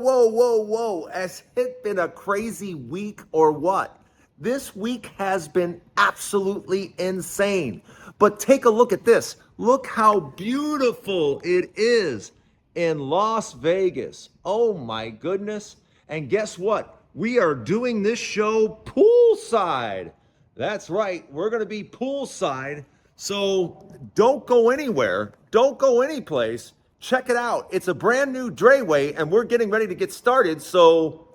whoa. Has it been a crazy week or what? This week has been absolutely insane. But take a look at this. Look how beautiful it is in Las Vegas. Oh my goodness. And guess what? We are doing this show poolside. That's right. We're going to be poolside. So don't go anywhere. Don't go anyplace. Check it out. It's a brand new Drayway, and we're getting ready to get started. So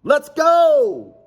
let's go.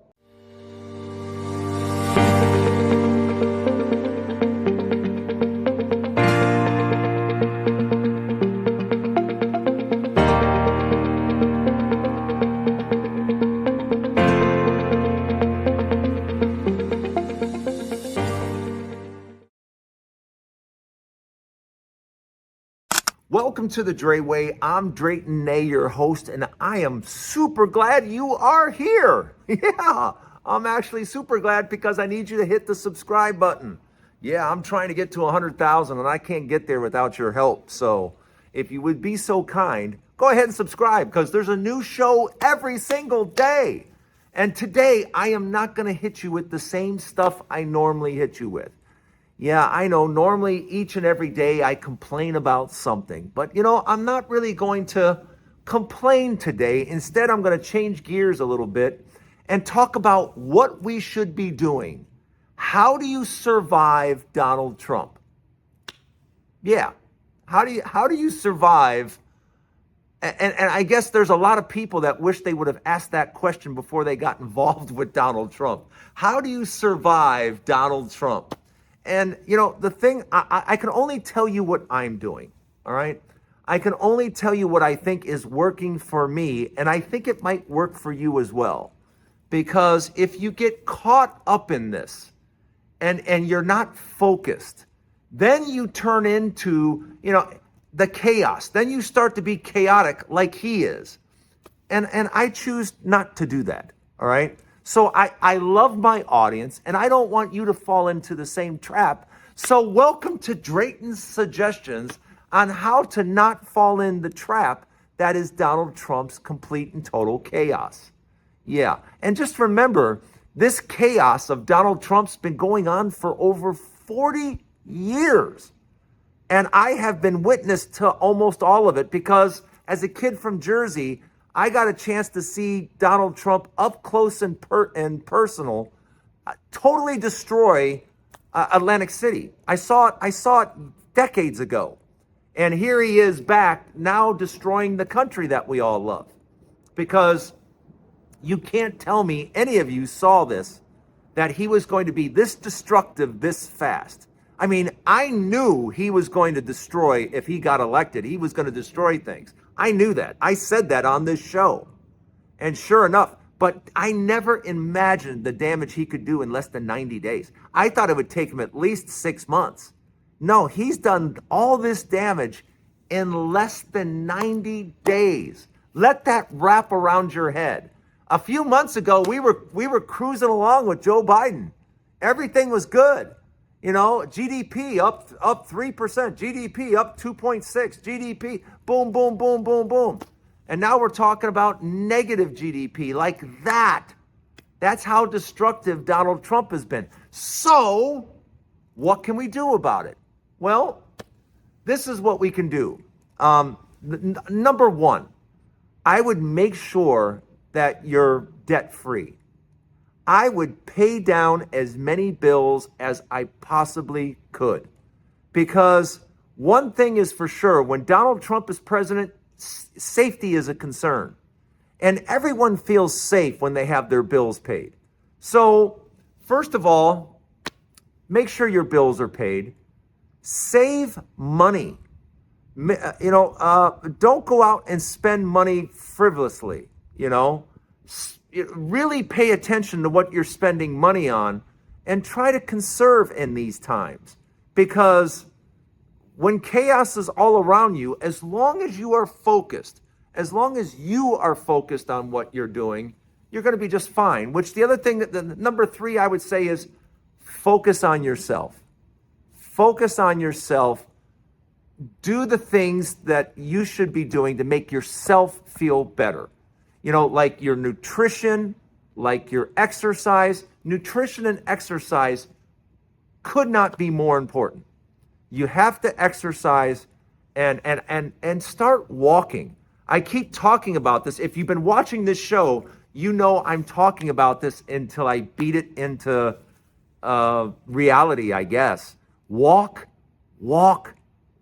Welcome to the Drayway. I'm Drayton, your host, and I am super glad you are here. Yeah, I'm actually super glad because I need you to hit the subscribe button. Yeah, I'm trying to get to 100,000 and I can't get there without your help. So if you would be so kind, go ahead and subscribe because there's a new show every single day. And today I am not going to hit you with the same stuff I normally hit you with. Yeah, I know. Normally, each and every day, I complain about something. But, I'm not really going to complain today. Instead, I'm going to change gears a little bit and talk about what we should be doing. How do you survive Donald Trump? Yeah. How do you survive? And I guess there's a lot of people that wish they would have asked that question before they got involved with Donald Trump. How do you survive Donald Trump? And, the thing, I can only tell you what I'm doing, all right? I can only tell you what I think is working for me, and I think it might work for you as well. Because if you get caught up in this and you're not focused, then you turn into, the chaos. Then you start to be chaotic like he is. And I choose not to do that, all right? So I love my audience, and I don't want you to fall into the same trap. So welcome to Drayton's suggestions on how to not fall in the trap that is Donald Trump's complete and total chaos. Yeah, and just remember, this chaos of Donald Trump's been going on for over 40 years. And I have been witness to almost all of it because as a kid from Jersey, I got a chance to see Donald Trump up close and personal, totally destroy Atlantic City. I saw it decades ago. And here he is back now destroying the country that we all love. Because you can't tell me any of you saw this, that he was going to be this destructive this fast. I mean, I knew he was going to destroy, if he got elected, he was going to destroy things. I knew that. I said that on this show. And sure enough, but I never imagined the damage he could do in less than 90 days. I thought it would take him at least 6 months. No, he's done all this damage in less than 90 days. Let that wrap around your head. A few months ago, we were cruising along with Joe Biden. Everything was good. GDP up 3%, GDP up 2.6, GDP, boom, boom, boom, boom, boom. And now we're talking about negative GDP like that. That's how destructive Donald Trump has been. So what can we do about it? Well, this is what we can do. Number one, I would make sure that you're debt-free. I would pay down as many bills as I possibly could. Because one thing is for sure, when Donald Trump is president, safety is a concern. And everyone feels safe when they have their bills paid. So, first of all, make sure your bills are paid. Save money. Don't go out and spend money frivolously, Really pay attention to what you're spending money on and try to conserve in these times. Because when chaos is all around you, as long as you are focused on what you're doing, you're going to be just fine. Which the other thing, the number 3 I would say is focus on yourself. Focus on yourself. Do the things that you should be doing to make yourself feel better. like your nutrition, like your exercise. Nutrition and exercise could not be more important. You have to exercise and start walking. I keep talking about this. If you've been watching this show, you know I'm talking about this until I beat it into reality, I guess. Walk, walk,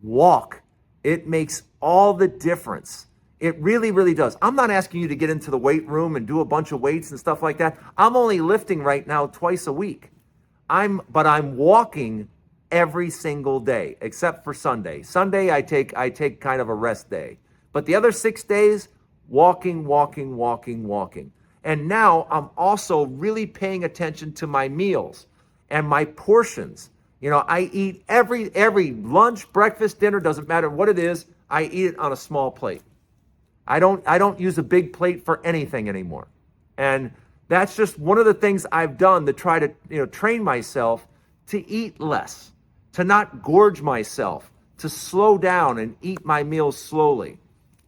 walk. It makes all the difference. It really, really does. I'm not asking you to get into the weight room and do a bunch of weights and stuff like that. I'm only lifting right now twice a week. But I'm walking every single day, except for Sunday. Sunday, I take kind of a rest day. But the other 6 days, walking, walking, walking, walking. And now I'm also really paying attention to my meals and my portions. I eat every lunch, breakfast, dinner, doesn't matter what it is, I eat it on a small plate. I don't use a big plate for anything anymore. And that's just one of the things I've done to try to, train myself to eat less, to not gorge myself, to slow down and eat my meals slowly,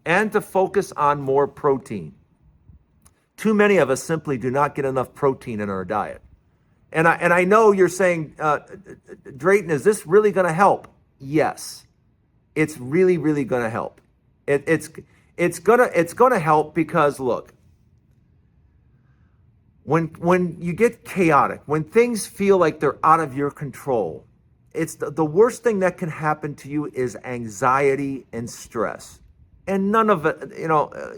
and to focus on more protein. Too many of us simply do not get enough protein in our diet. And I know you're saying, Drayton, is this really going to help? Yes, it's really, really going to help. It's gonna help because look, when you get chaotic, when things feel like they're out of your control, it's the worst thing that can happen to you is anxiety and stress. And none of it,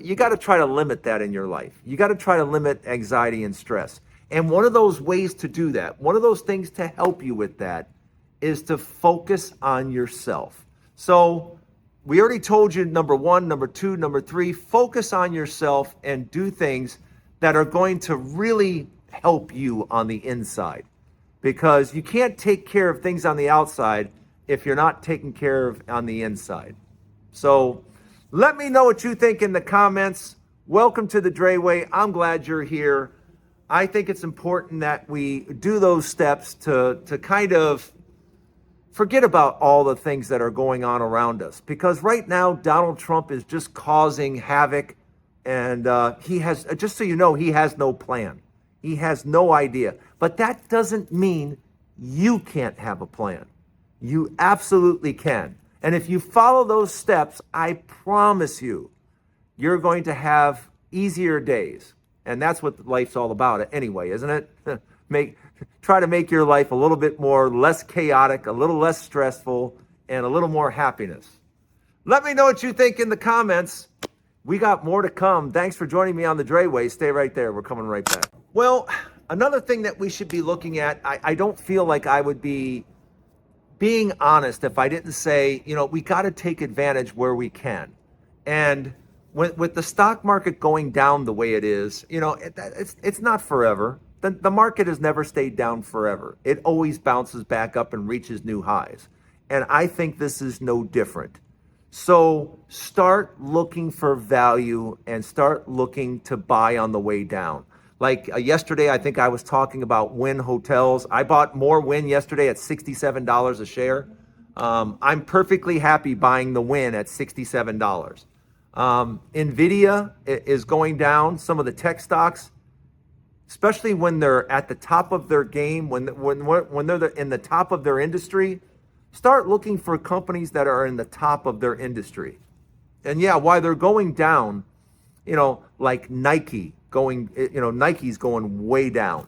you got to try to limit that in your life. You got to try to limit anxiety and stress. And one of those ways to do that, one of those things to help you with that, is to focus on yourself. So we already told you number 1, number 2, number 3, focus on yourself and do things that are going to really help you on the inside. Because you can't take care of things on the outside if you're not taking care of on the inside. So let me know what you think in the comments. Welcome to the Dre Way. I'm glad you're here. I think it's important that we do those steps to kind of forget about all the things that are going on around us. Because right now, Donald Trump is just causing havoc. And he has, just so you know, he has no plan. He has no idea. But that doesn't mean you can't have a plan. You absolutely can. And if you follow those steps, I promise you, you're going to have easier days. And that's what life's all about anyway, isn't it? Try to make your life a little bit less chaotic, a little less stressful, and a little more happiness. Let me know what you think in the comments. We got more to come. Thanks for joining me on the Dre Way. Stay right there. We're coming right back. Well, another thing that we should be looking at, I don't feel like I would be being honest if I didn't say, we got to take advantage where we can. And with the stock market going down the way it is, it's not forever. The market has never stayed down forever. It always bounces back up and reaches new highs. And I think this is no different. So start looking for value and start looking to buy on the way down. Like yesterday, I think I was talking about Wynn Hotels. I bought more Wynn yesterday at $67 a share. I'm perfectly happy buying the Wynn at $67. NVIDIA is going down. Some of the tech stocks, especially when they're at the top of their game, when they're in the top of their industry, start looking for companies that are in the top of their industry. And yeah, why they're going down, like Nike Nike's going way down.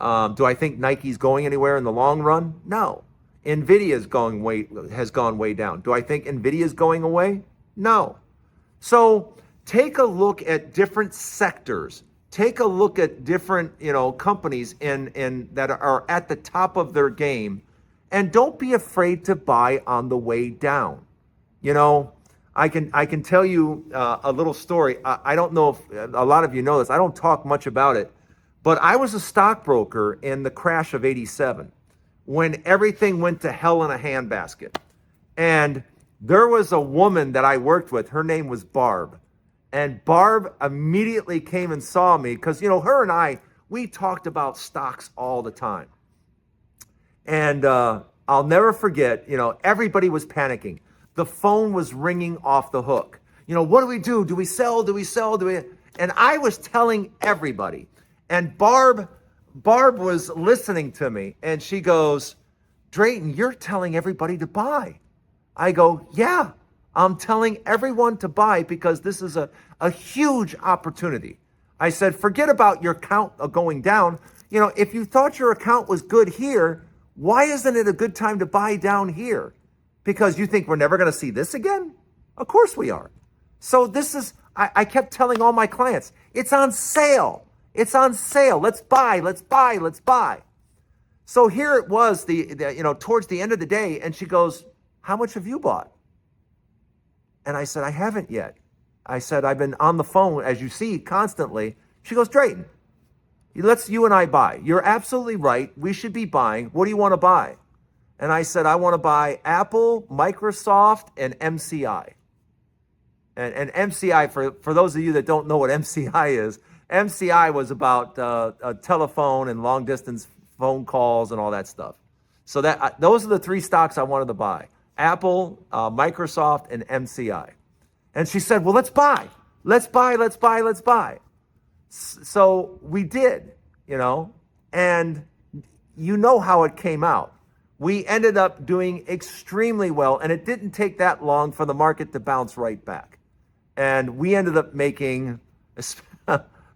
Do I think Nike's going anywhere in the long run? No. NVIDIA has gone way down. Do I think NVIDIA is going away? No. So take a look at different sectors. Take a look at different, companies in that are at the top of their game, and don't be afraid to buy on the way down. I can tell you a little story. I don't know if a lot of you know this. I don't talk much about it, but I was a stockbroker in the crash of '87 when everything went to hell in a handbasket. And there was a woman that I worked with. Her name was Barb. And Barb immediately came and saw me because, her and I, we talked about stocks all the time. And I'll never forget, everybody was panicking. The phone was ringing off the hook. What do we do? Do we sell? Do we sell? And I was telling everybody. And Barb was listening to me, and she goes, Drayton, you're telling everybody to buy. I go, yeah, I'm telling everyone to buy because this is a huge opportunity. I said, forget about your count going down. You know, if you thought your account was good here, why isn't it a good time to buy down here? Because you think we're never going to see this again? Of course we are. So this is, I kept telling all my clients, it's on sale. It's on sale. Let's buy, let's buy, let's buy. So here it was, towards the end of the day, and she goes, how much have you bought? And I said, I haven't yet. I said, I've been on the phone, as you see, constantly. She goes, Drayton, let's you and I buy. You're absolutely right. We should be buying. What do you want to buy? And I said, I want to buy Apple, Microsoft, and MCI. And MCI, for those of you that don't know what MCI is, MCI was about a telephone and long distance phone calls and all that stuff. So those are the three stocks I wanted to buy: Apple, Microsoft, and MCI. And she said, well, let's buy. Let's buy, let's buy, let's buy. So we did, and you know how it came out. We ended up doing extremely well, and it didn't take that long for the market to bounce right back. And we ended up making,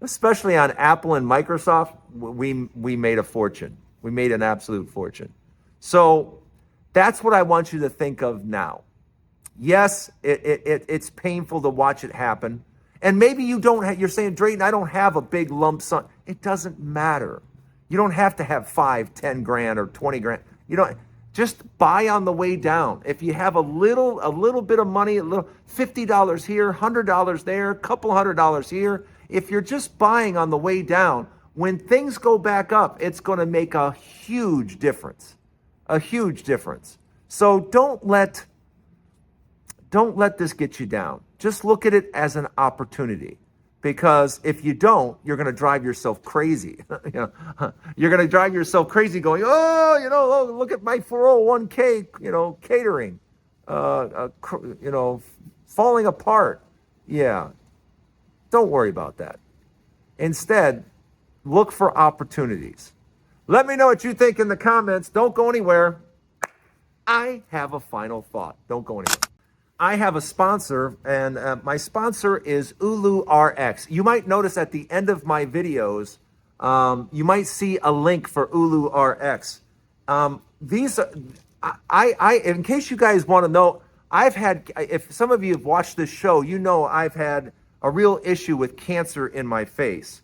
especially on Apple and Microsoft, we made a fortune. We made an absolute fortune. So that's what I want you to think of now. Yes, it's painful to watch it happen. And maybe you don't have, you're saying, Drayton, I don't have a big lump sum. It doesn't matter. You don't have to have 5, 10 grand or 20 grand. You don't, just buy on the way down. If you have a little bit of money, $50 here, $100 there, couple $100 here. If you're just buying on the way down, when things go back up, it's going to make a huge difference. A huge difference. So don't let this get you down. Just look at it as an opportunity, because if you don't, you're going to drive yourself crazy. You're going to drive yourself crazy going, oh, look at my 401k, catering, falling apart. Yeah. Don't worry about that. Instead, look for opportunities. Let me know what you think in the comments. Don't go anywhere. I have a final thought. Don't go anywhere. I have a sponsor, and my sponsor is Ulu RX. You might notice at the end of my videos, you might see a link for Ulu RX. These are, in case you guys want to know, if some of you have watched this show, I've had a real issue with cancer in my face.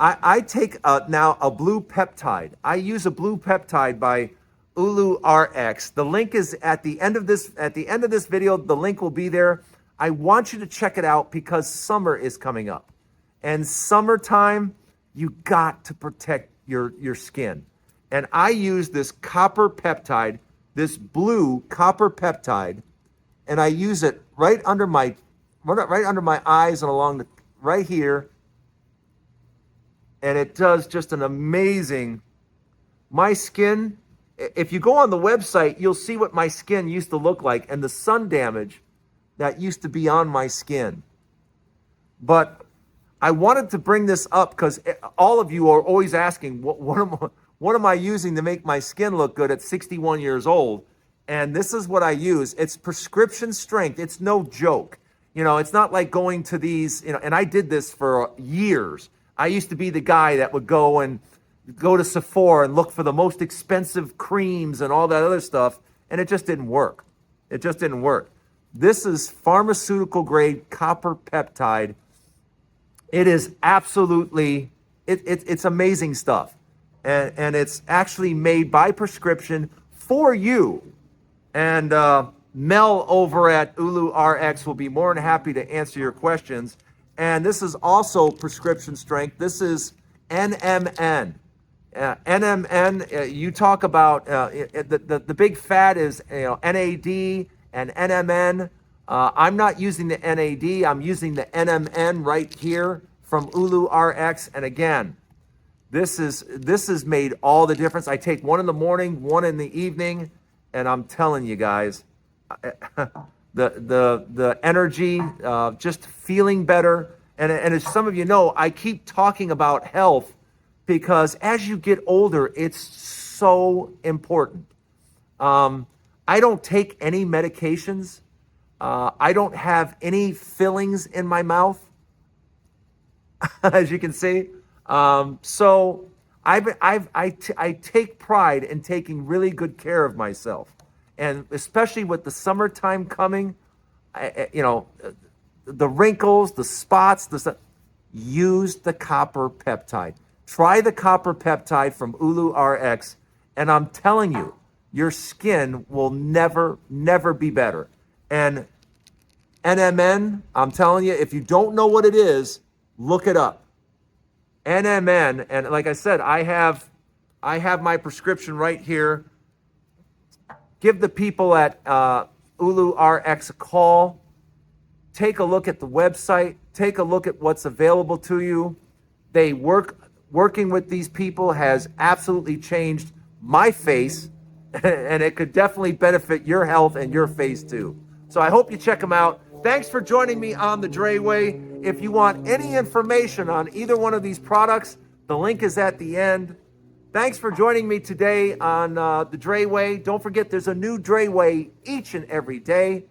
I take now a blue peptide. I use a blue peptide by Ulu RX. The link is at the end of this video. The link will be there. I want you to check it out because summer is coming up. And summertime, you got to protect your skin. And I use this copper peptide, this blue copper peptide, and I use it right under my eyes and along right here. And it does just an amazing, my skin, if you go on the website, you'll see what my skin used to look like and the sun damage that used to be on my skin. But I wanted to bring this up because all of you are always asking, what am I using to make my skin look good at 61 years old? And this is what I use. It's prescription strength. It's no joke. It's not like going to these, and I did this for years. I used to be the guy that would go to Sephora and look for the most expensive creams and all that other stuff, and it just didn't work. It just didn't work. This is pharmaceutical grade copper peptide. It is absolutely, it's amazing stuff. And it's actually made by prescription for you. And Mel over at Ulu RX will be more than happy to answer your questions. And this is also prescription strength. This is NMN. NMN, you talk about, the big fat is NAD and NMN. I'm not using the NAD. I'm using the NMN right here from Ulu RX. And again, this has made all the difference. I take one in the morning, one in the evening, and I'm telling you guys, the energy, just feeling better. And as some of you know, I keep talking about health because as you get older, it's so important. I don't take any medications. I don't have any fillings in my mouth, as you can see. So I take pride in taking really good care of myself. And especially with the summertime coming, the wrinkles, the spots, use the copper peptide. Try the copper peptide from Ulu RX, and I'm telling you, your skin will never, never be better. And NMN, I'm telling you, if you don't know what it is, look it up. NMN, and like I said, I have my prescription right here. Give the people at Ulu RX a call. Take a look at the website. Take a look at what's available to you. Working with these people has absolutely changed my face, and it could definitely benefit your health and your face too. So I hope you check them out. Thanks for joining me on the Dre Way. If you want any information on either one of these products, the link is at the end. Thanks for joining me today on the Dre Way. Don't forget, there's a new Dre Way each and every day,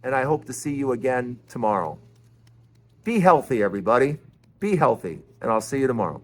and I hope to see you again tomorrow. Be healthy, everybody. Be healthy, and I'll see you tomorrow.